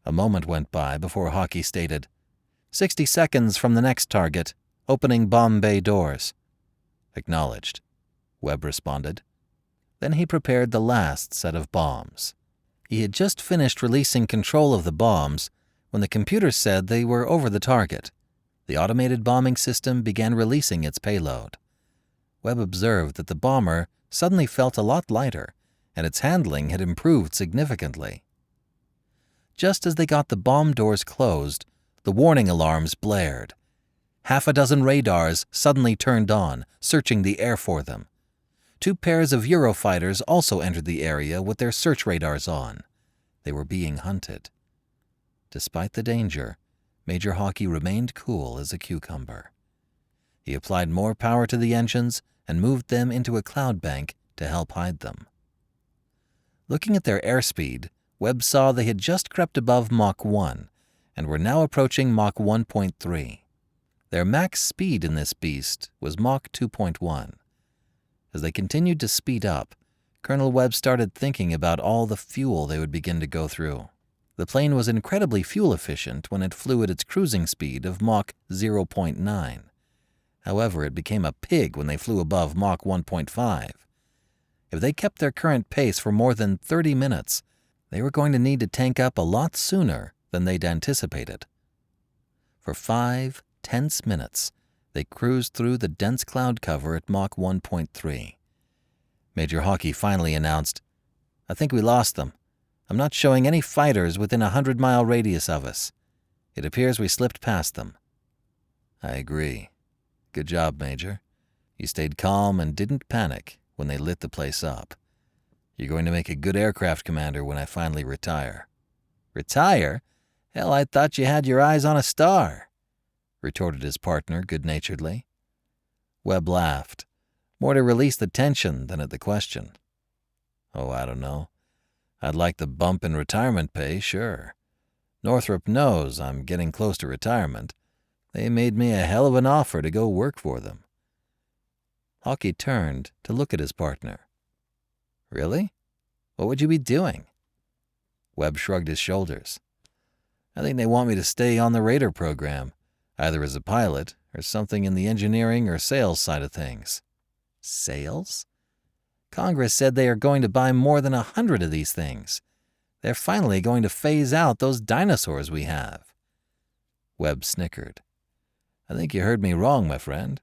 A moment went by before Hawkey stated, 60 seconds from the next target, opening bomb bay doors." "Acknowledged," Webb responded. Then he prepared the last set of bombs. He had just finished releasing control of the bombs when the computer said they were over the target. The automated bombing system began releasing its payload. Webb observed that the bomber suddenly felt a lot lighter, and its handling had improved significantly. Just as they got the bomb doors closed, The warning alarms blared. Half a dozen radars suddenly turned on, searching the air for them. 2 pairs of Eurofighters also entered the area with their search radars on. They were being hunted. Despite the danger, Major Hawkey remained cool as a cucumber. He applied more power to the engines and moved them into a cloud bank to help hide them. Looking at their airspeed, Webb saw they had just crept above Mach 1 and were now approaching Mach 1.3. Their max speed in this beast was Mach 2.1. As they continued to speed up, Colonel Webb started thinking about all the fuel they would begin to go through. The plane was incredibly fuel efficient when it flew at its cruising speed of Mach 0.9. However, it became a pig when they flew above Mach 1.5. If they kept their current pace for more than 30 minutes, they were going to need to tank up a lot sooner than they'd anticipated. For 5 tense minutes, they cruised through the dense cloud cover at Mach 1.3. Major Hawkey finally announced, "I think we lost them. I'm not showing any fighters within a 100-mile radius of us. It appears we slipped past them." "I agree. Good job, Major. You stayed calm and didn't panic when they lit the place up. You're going to make a good aircraft commander when I finally retire." "Retire? Hell, I thought you had your eyes on a star," retorted his partner good-naturedly. Webb laughed, more to release the tension than at the question. "Oh, I don't know. I'd like the bump in retirement pay, sure. Northrop knows I'm getting close to retirement. They made me a hell of an offer to go work for them." Hawkey turned to look at his partner. "Really? What would you be doing?" Webb shrugged his shoulders. "I think they want me to stay on the radar program, either as a pilot or something in the engineering or sales side of things." "Sales? Congress said they are going to buy more than 100 of these things. They're finally going to phase out those dinosaurs we have." Webb snickered. "I think you heard me wrong, my friend.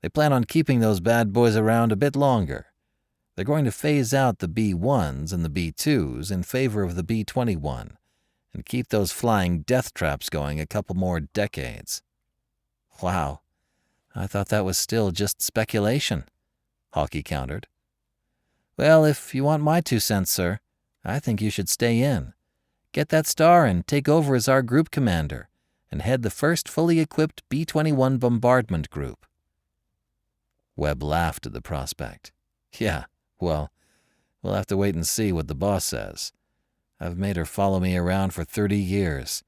They plan on keeping those bad boys around a bit longer. They're going to phase out the B-1s and the B-2s in favor of the B-21 and keep those flying death traps going a couple more decades." "Wow. I thought that was still just speculation," Hawkey countered. "Well, if you want my 2 cents, sir, I think you should stay in. Get that star and take over as our group commander and head the first fully equipped B-21 bombardment group." Webb laughed at the prospect. "Yeah, well, we'll have to wait and see what the boss says. I've made her follow me around for 30 years.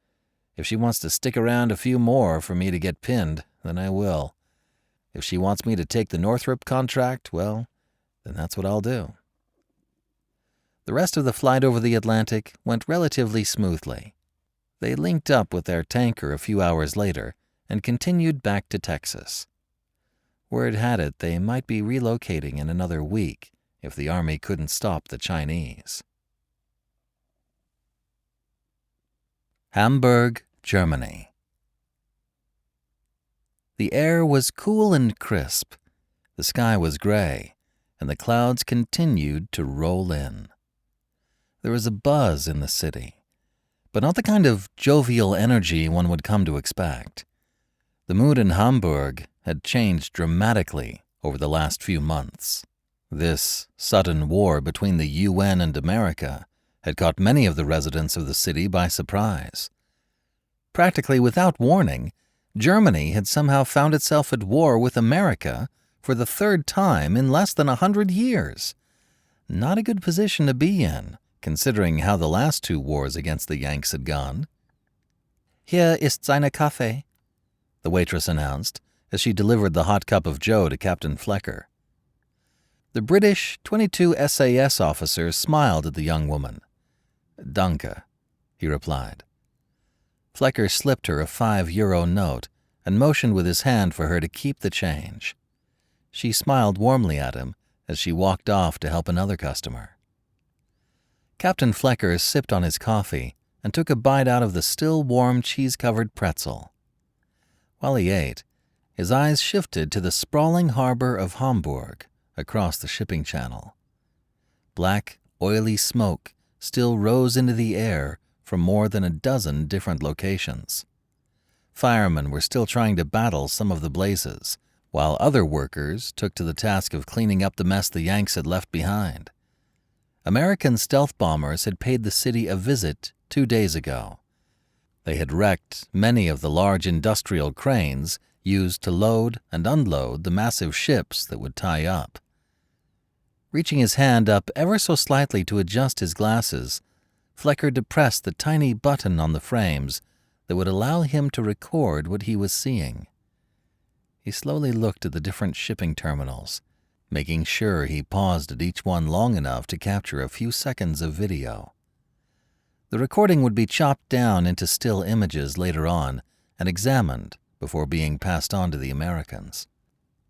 If she wants to stick around a few more for me to get pinned, then I will. If she wants me to take the Northrop contract, well, then that's what I'll do." The rest of the flight over the Atlantic went relatively smoothly. They linked up with their tanker a few hours later and continued back to Texas. Word had it they might be relocating in another week if the Army couldn't stop the Chinese. Hamburg, Germany. The air was cool and crisp, the sky was gray, and the clouds continued to roll in. There was a buzz in the city, but not the kind of jovial energy one would come to expect. The mood in Hamburg had changed dramatically over the last few months. This sudden war between the UN and America had caught many of the residents of the city by surprise. Practically without warning, Germany had somehow found itself at war with America for the 3rd time in less than 100 years. Not a good position to be in, considering how the last 2 wars against the Yanks had gone. "Hier ist seine Kaffee," the waitress announced as she delivered the hot cup of joe to Captain Flecker. The British 22 SAS officer smiled at the young woman. "Danke," he replied. Flecker slipped her a €5 note and motioned with his hand for her to keep the change. She smiled warmly at him as she walked off to help another customer. Captain Flecker sipped on his coffee and took a bite out of the still warm cheese-covered pretzel. While he ate, his eyes shifted to the sprawling harbor of Hamburg across the shipping channel. Black, oily smoke still rose into the air from more than a dozen different locations. Firemen were still trying to battle some of the blazes, while other workers took to the task of cleaning up the mess the Yanks had left behind. American stealth bombers had paid the city a visit 2 days ago. They had wrecked many of the large industrial cranes used to load and unload the massive ships that would tie up. Reaching his hand up ever so slightly to adjust his glasses, Flecker depressed the tiny button on the frames that would allow him to record what he was seeing. He slowly looked at the different shipping terminals, making sure he paused at each one long enough to capture a few seconds of video. The recording would be chopped down into still images later on and examined before being passed on to the Americans.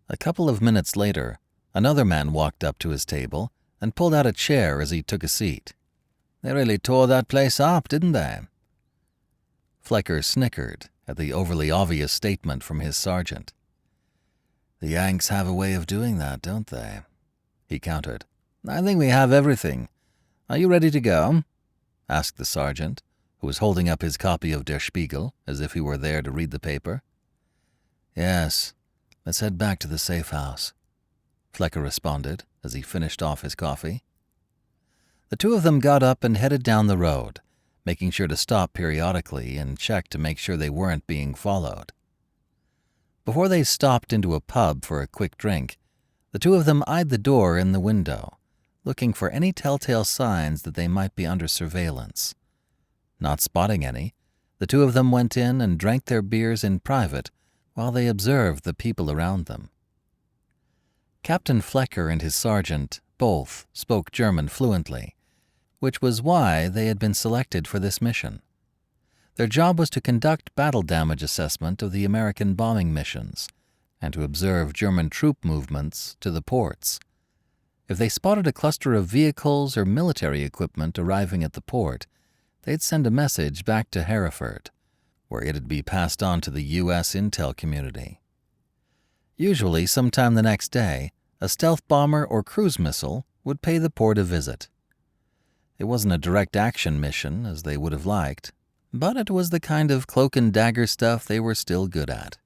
A couple of minutes later, another man walked up to his table and pulled out a chair as he took a seat. "They really tore that place up, didn't they?" Flecker snickered at the overly obvious statement from his sergeant. "The Yanks have a way of doing that, don't they?" he countered. "I think we have everything. Are you ready to go?" asked the sergeant, who was holding up his copy of Der Spiegel as if he were there to read the paper. "Yes, let's head back to the safe house," Flecker responded as he finished off his coffee. The two of them got up and headed down the road, making sure to stop periodically and check to make sure they weren't being followed. Before they stopped into a pub for a quick drink, the two of them eyed the door in the window, looking for any telltale signs that they might be under surveillance. Not spotting any, the two of them went in and drank their beers in private while they observed the people around them. Captain Flecker and his sergeant both spoke German fluently, which was why they had been selected for this mission. Their job was to conduct battle damage assessment of the American bombing missions and to observe German troop movements to the ports. If they spotted a cluster of vehicles or military equipment arriving at the port, they'd send a message back to Hereford, where it'd be passed on to the U.S. intel community. Usually, sometime the next day, a stealth bomber or cruise missile would pay the port a visit. It wasn't a direct action mission, as they would have liked, but it was the kind of cloak and dagger stuff they were still good at.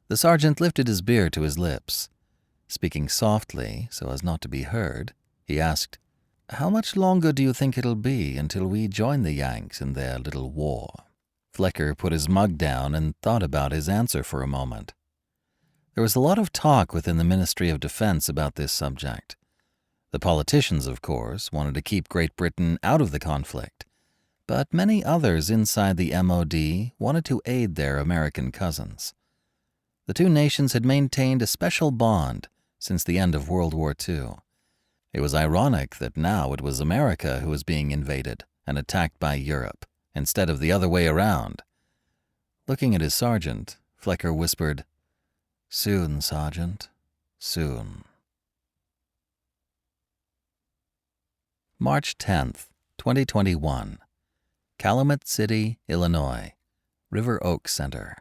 The sergeant lifted his beer to his lips. Speaking softly, so as not to be heard, he asked, "How much longer do you think it'll be until we join the Yanks in their little war?" Flecker put his mug down and thought about his answer for a moment. There was a lot of talk within the Ministry of Defense about this subject. The politicians, of course, wanted to keep Great Britain out of the conflict, but many others inside the MOD wanted to aid their American cousins. The two nations had maintained a special bond since the end of World War II. It was ironic that now it was America who was being invaded and attacked by Europe, instead of the other way around. Looking at his sergeant, Flecker whispered, "Soon, Sergeant, soon." March 10th, 2021. Calumet City, Illinois. River Oaks Center.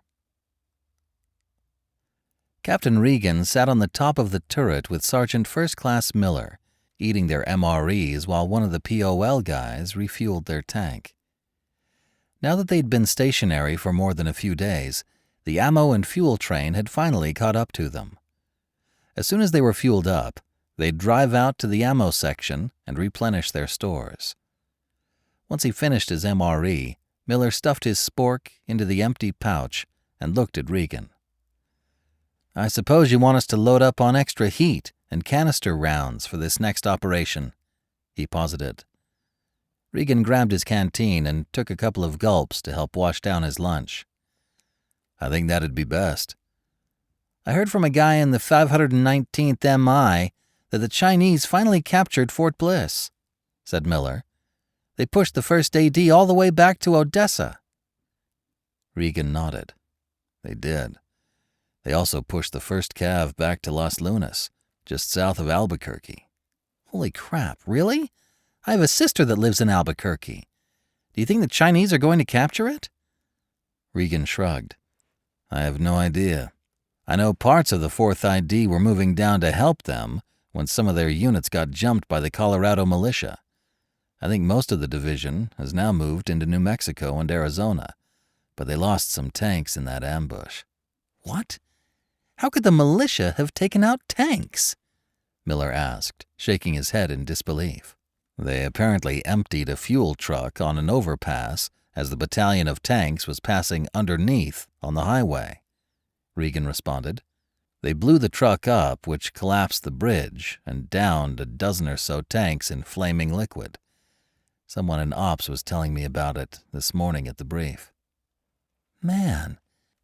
Captain Regan sat on the top of the turret with Sergeant First Class Miller, eating their MREs while one of the POL guys refueled their tank. Now that they'd been stationary for more than a few days, the ammo and fuel train had finally caught up to them. As soon as they were fueled up, they'd drive out to the ammo section and replenish their stores. Once he finished his MRE, Miller stuffed his spork into the empty pouch and looked at Regan. "I suppose you want us to load up on extra heat and canister rounds for this next operation," he posited. Regan grabbed his canteen and took a couple of gulps to help wash down his lunch. "I think that'd be best. I heard from a guy in the 519th MI that the Chinese finally captured Fort Bliss," said Miller. "They pushed the first AD all the way back to Odessa." Regan nodded. They did. They also pushed the first cav back to Las Lunas, just south of Albuquerque. Holy crap, really? I have a sister that lives in Albuquerque. Do you think the Chinese are going to capture it? Regan shrugged. "I have no idea. I know parts of the 4th ID were moving down to help them when some of their units got jumped by the Colorado militia. I think most of the division has now moved into New Mexico and Arizona, but they lost some tanks in that ambush. What? How could the militia have taken out tanks? Miller asked, shaking his head in disbelief. They apparently emptied a fuel truck on an overpass as the battalion of tanks was passing underneath on the highway, Regan responded. They blew the truck up, which collapsed the bridge and downed a dozen or so tanks in flaming liquid. Someone in Ops was telling me about it this morning at the brief. Man,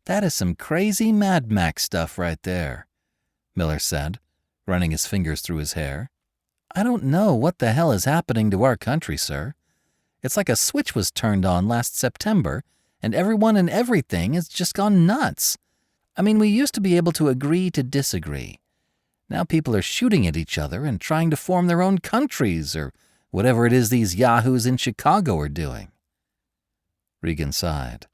that is some crazy Mad Max stuff right there, Miller said, running his fingers through his hair. I don't know what the hell is happening to our country, sir. It's like a switch was turned on last September, and everyone and everything has just gone nuts. I mean, we used to be able to agree to disagree. Now people are shooting at each other and trying to form their own countries, or whatever it is these yahoos in Chicago are doing. Regan sighed.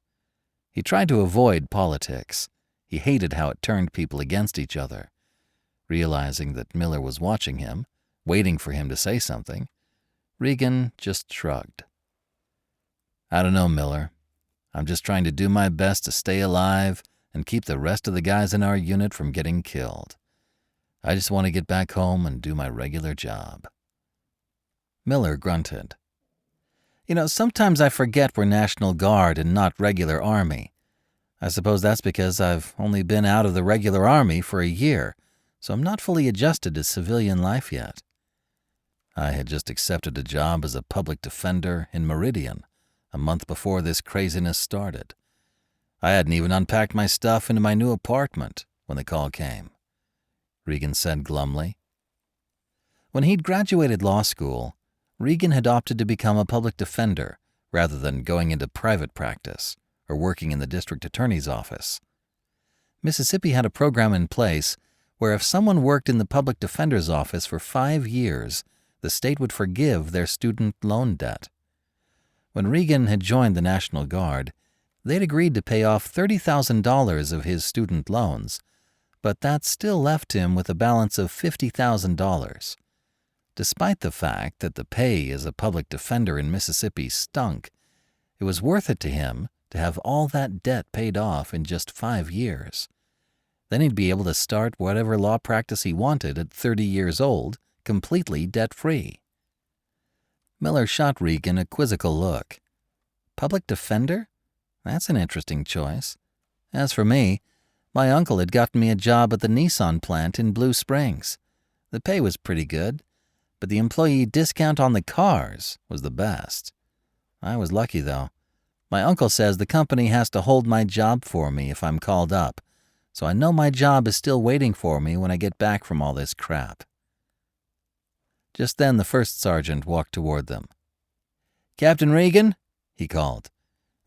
He tried to avoid politics. He hated how it turned people against each other. Realizing that Miller was watching him, waiting for him to say something, Regan just shrugged. I don't know, Miller. I'm just trying to do my best to stay alive and keep the rest of the guys in our unit from getting killed. I just want to get back home and do my regular job. Miller grunted. You know, sometimes I forget we're National Guard and not regular Army. I suppose that's because I've only been out of the regular Army for a year, so I'm not fully adjusted to civilian life yet. I had just accepted a job as a public defender in Meridian a month before this craziness started. I hadn't even unpacked my stuff into my new apartment when the call came, Regan said glumly. When he'd graduated law school, Regan had opted to become a public defender rather than going into private practice or working in the district attorney's office. Mississippi had a program in place where if someone worked in the public defender's office for 5 years, the state would forgive their student loan debt. When Regan had joined the National Guard, they'd agreed to pay off $30,000 of his student loans, but that still left him with a balance of $50,000. Despite the fact that the pay as a public defender in Mississippi stunk, it was worth it to him to have all that debt paid off in just 5 years. Then he'd be able to start whatever law practice he wanted at 30 years old, completely debt-free. Miller shot Regan a quizzical look. Public defender? That's an interesting choice. As for me, my uncle had gotten me a job at the Nissan plant in Blue Springs. The pay was pretty good, but the employee discount on the cars was the best. I was lucky, though. My uncle says the company has to hold my job for me if I'm called up, so I know my job is still waiting for me when I get back from all this crap. Just then the first sergeant walked toward them. Captain Regan, he called.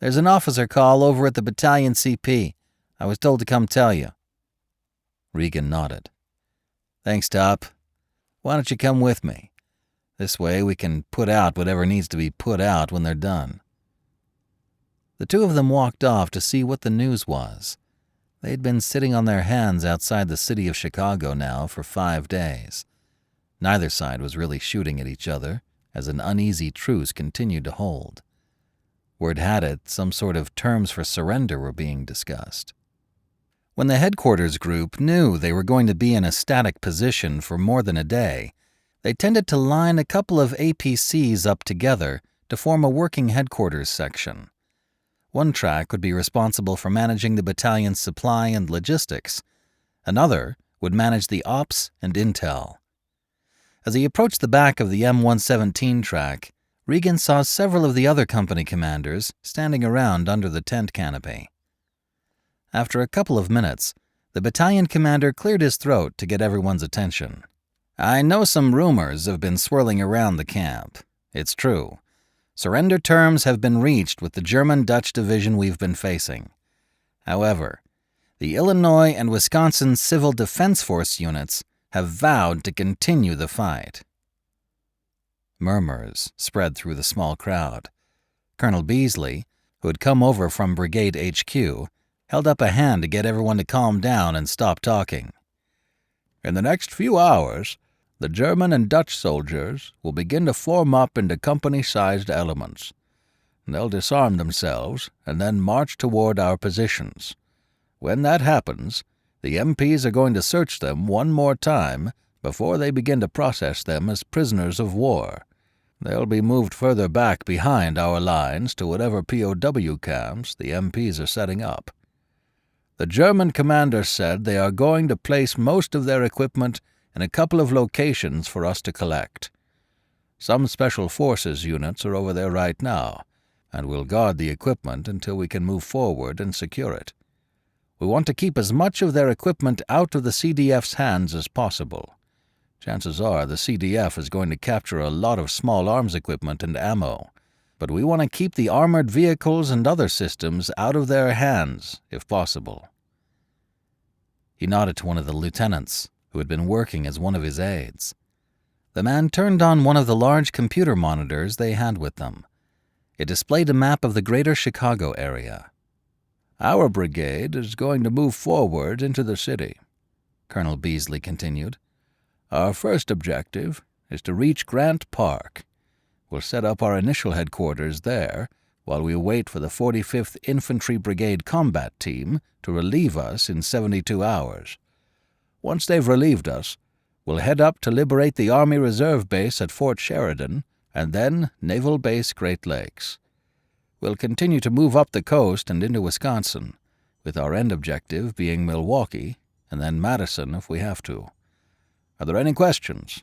There's an officer call over at the battalion CP. I was told to come tell you. Regan nodded. Thanks, Top. Why don't you come with me? This way we can put out whatever needs to be put out when they're done. The two of them walked off to see what the news was. They'd been sitting on their hands outside the city of Chicago now for 5 days. Neither side was really shooting at each other, as an uneasy truce continued to hold. Word had it, some sort of terms for surrender were being discussed. When the headquarters group knew they were going to be in a static position for more than a day, they tended to line a couple of APCs up together to form a working headquarters section. One track would be responsible for managing the battalion's supply and logistics. Another would manage the ops and intel. As he approached the back of the M117 track, Regan saw several of the other company commanders standing around under the tent canopy. After a couple of minutes, the battalion commander cleared his throat to get everyone's attention. I know some rumors have been swirling around the camp. It's true. Surrender terms have been reached with the German-Dutch division we've been facing. However, the Illinois and Wisconsin Civil Defense Force units have vowed to continue the fight. Murmurs spread through the small crowd. Colonel Beasley, who had come over from Brigade HQ, held up a hand to get everyone to calm down and stop talking. In the next few hours, the German and Dutch soldiers will begin to form up into company-sized elements. They'll disarm themselves and then march toward our positions. When that happens, the MPs are going to search them one more time before they begin to process them as prisoners of war. They'll be moved further back behind our lines to whatever POW camps the MPs are setting up. The German commander said they are going to place most of their equipment in a couple of locations for us to collect. Some Special Forces units are over there right now, and we'll guard the equipment until we can move forward and secure it. We want to keep as much of their equipment out of the CDF's hands as possible. Chances are the CDF is going to capture a lot of small arms equipment and ammo, but we want to keep the armored vehicles and other systems out of their hands, if possible. He nodded to one of the lieutenants, who had been working as one of his aides. The man turned on one of the large computer monitors they had with them. It displayed a map of the greater Chicago area. "Our brigade is going to move forward into the city," Colonel Beasley continued. "Our first objective is to reach Grant Park. We'll set up our initial headquarters there while we wait for the 45th Infantry Brigade Combat Team to relieve us in 72 hours. Once they've relieved us, we'll head up to liberate the Army Reserve Base at Fort Sheridan and then Naval Base Great Lakes. We'll continue to move up the coast and into Wisconsin, with our end objective being Milwaukee and then Madison if we have to. Are there any questions?"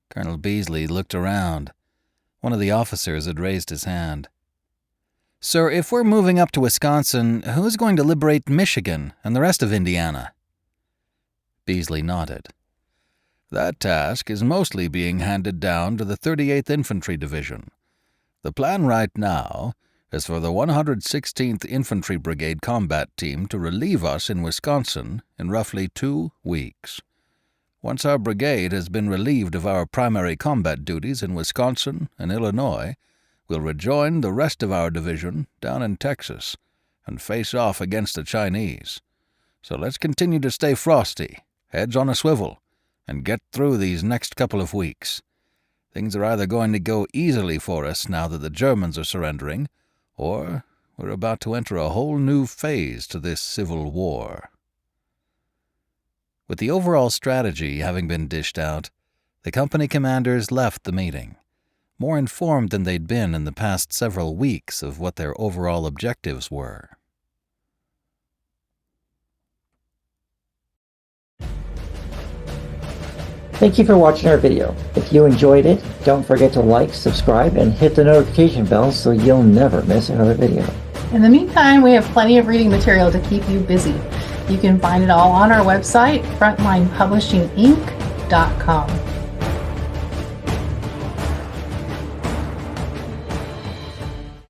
Colonel Beasley looked around. One of the officers had raised his hand. "Sir, if we're moving up to Wisconsin, who's going to liberate Michigan and the rest of Indiana?" Beasley nodded. "That task is mostly being handed down to the 38th Infantry Division. The plan right now is for the 116th Infantry Brigade Combat Team to relieve us in Wisconsin in roughly 2 weeks. Once our brigade has been relieved of our primary combat duties in Wisconsin and Illinois, we'll rejoin the rest of our division down in Texas and face off against the Chinese. So let's continue to stay frosty, heads on a swivel, and get through these next couple of weeks. Things are either going to go easily for us now that the Germans are surrendering, or we're about to enter a whole new phase to this civil war." With the overall strategy having been dished out, the company commanders left the meeting, more informed than they'd been in the past several weeks of what their overall objectives were. Thank you for watching our video. If you enjoyed it, don't forget to like, subscribe, and hit the notification bell so you'll never miss another video. In the meantime, we have plenty of reading material to keep you busy. You can find it all on our website, frontlinepublishinginc.com.